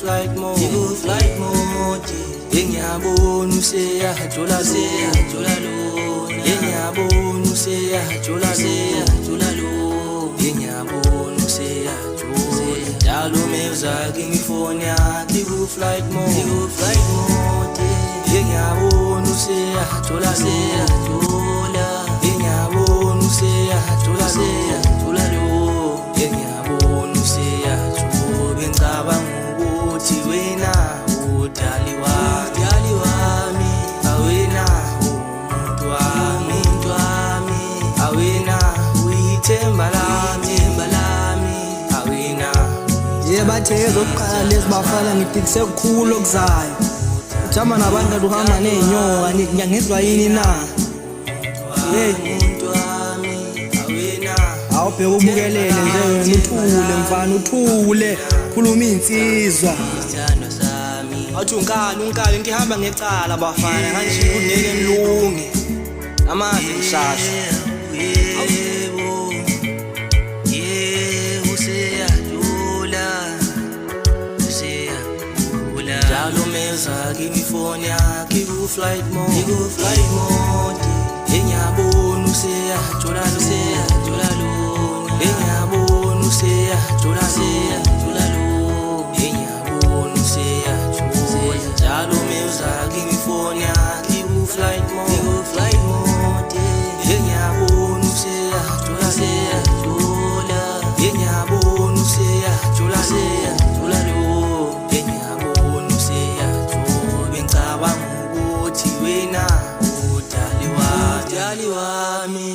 flight mode, ngiyabona useyajula lo, ngiyabona useyajula lo, ngiyabona useyajula njalo mezake ngifoni yakhe ku flight mode, ngiyabona useyajula lo, ngiyabona useyajula lo, ngiyabona useyajula ngicabanga ukuthi wena udali wami awena umuntu wami awena uyithemba lami awena bathe ezokuqala lezi bafana ngiphikise kukhulu okuzayo ujama nabantu aduhamba ney'nyoka ngizwa yini na awubheka ubukelele nje wena uthule mfana uthule khuluma iy'nsizwa athi unkali ngihamba ngecala bafana nganje kuneke mlungi amazi ngishasha njalo mezake ngifoni yakhe ku flight mode, ngiyabona useyajula lo, ngiyabona useyajula lo, ngiyabona useyajula njalo mezake ngifoni yakhe ku flight mode, ngiyabona useyajula ngiyabona useyajula lo, ngiyabona useyajula ngicabanga ukuthi wena udali wami